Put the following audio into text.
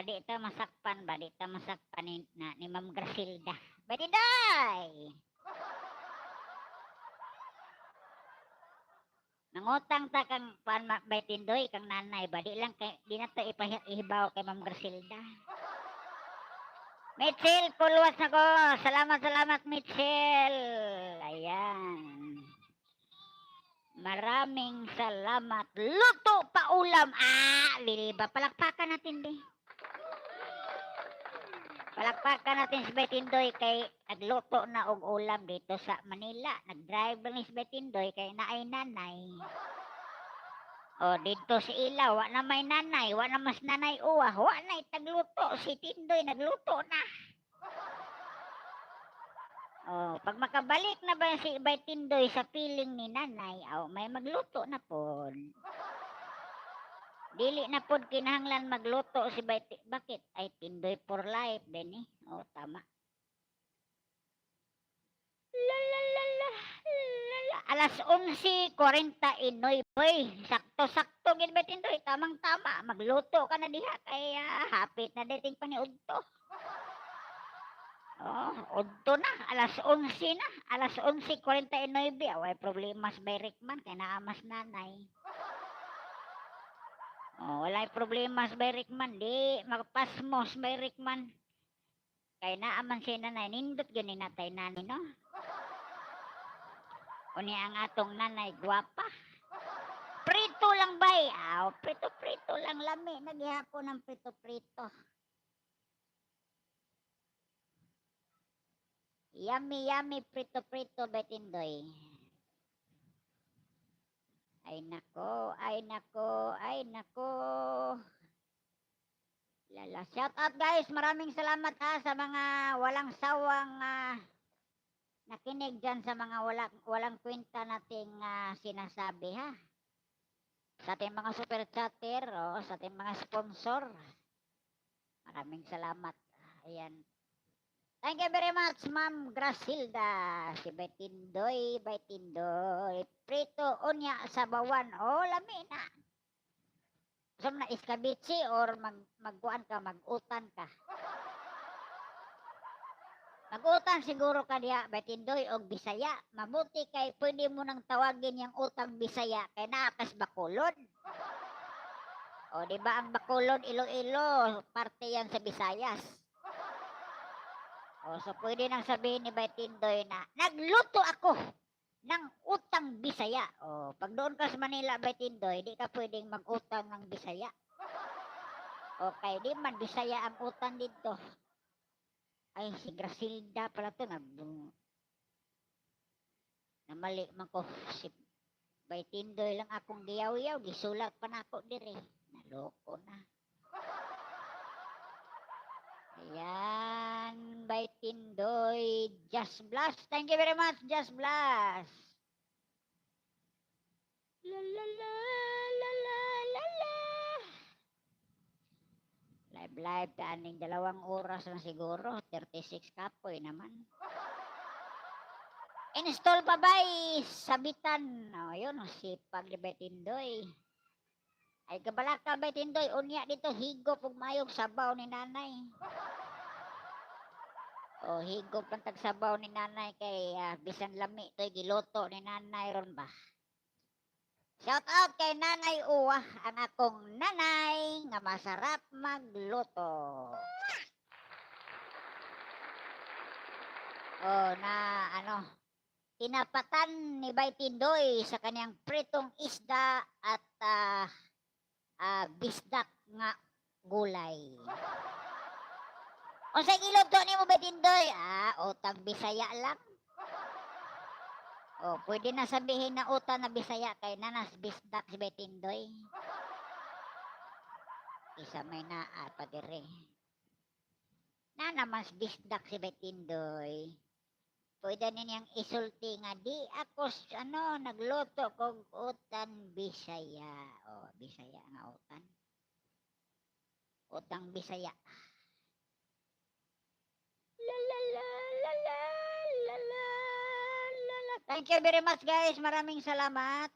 para di ta masakpan ba, di ta masakpan ni Ma'am Grasilda. Batidoy! Nangutang ta kang Batidoy kang nanay ba, di lang kay di na to ihibaw kay Ma'am Grasilda. Mitchell, pulwas na ko. Salamat, Mitchell. Ayan. Maraming salamat. Luto pa ulam. Liliba. Palakpakan natin, be. Palakpakan natin si Betindoy kay nagluto na og ulam dito sa Manila. Nag-drive lang si Betindoy kay naay nanay. O, dito si Ilaw, wa na may nanay, wa na mas nanay uwa, wa na itagluto, si Tindoy nagluto na. O, pag makabalik na ba si Ibay Tindoy sa piling ni nanay, may magluto na po. Dili na po kinahanglan magluto si Ibay Tindoy. Bakit? Ay, Tindoy for life din eh. O, tama. Alas 11:49. Sakto-sakto gid ba Tindoy, tamang-tama. Magluto ka na diha kay hapit na dating paniudto. Udto na, alas 11 na. Alas 11:49. Away problema sa Berikman kay naamas nanay. Walay problema sa Berikman, di magpasmos Berikman. Kay naaman si nanay, nindot gani natay nani no. Uni ang atong nanay, gwapa. Prito lang bay. Prito-prito lang lami. Naghihapon ng prito-prito. Yummy, prito-prito, Betindoy. Ay nako. Lala. Shout out guys. Maraming salamat sa mga walang sawang nakinig dyan sa mga walang kwenta nating sinasabi ha. Sa ating mga super chatter, sa ating mga sponsor. Maraming salamat. Ayan. Thank you very much, Ma'am Grasilda. Si Betindoy. Prito unya sa bawan. Lami na. Gusto na iskabitsi or mag-utan ka. Mag-utang siguro ka diya, Betindoy, o Bisaya. Mabuti kay pwede mo nang tawagin yung utang Bisaya kay naakas Bacolod. Di ba ang Bacolod, Iloilo, parte yan sa Visayas. So pwede nang sabihin ni Betindoy na nagluto ako ng utang Bisaya. Pag doon ka sa Manila, Betindoy, di ka pwedeng mag-utang ng Bisaya. Okay, di man Bisaya ang utang dito. Ay, si Grasilda pala to namali man ko si Betindoy lang akong giyaw-yaw, gisulat pa na ako dire. Naloko na. Ayan, Betindoy, Just Blast. Thank you very much, Just Blast. La la la la la la la. Live taaning 2 oras na siguro, 36 kapoy naman. Install pa ba sabitan? Yun, sipag ni Betindoy. Ay kabalaka Betindoy, unya dito higop ug mayog sabaw ni nanay. Higop ang tagsabaw ni nanay kay bisan lami to'y giluto ni nanay ron ba. Shout out kay Nanay Uwa, ang akong nanay nga masarap magluto. Tinapatan ni Betindoy sa kanyang pritong isda at bisdak nga gulay. Unsay giluto nimo Betindoy? Utang Bisaya lang. Pwede na sabihin na utang na Bisaya kay nanas bisdak si Betindoy. Isa may pa dire. Namas bisdak si Betindoy. Pwede niyang isulti nga di ako nagluto kog utang Bisaya. Bisaya nga utang. Utang Bisaya. La la la la la la la. Thank you very much guys. Maraming salamat.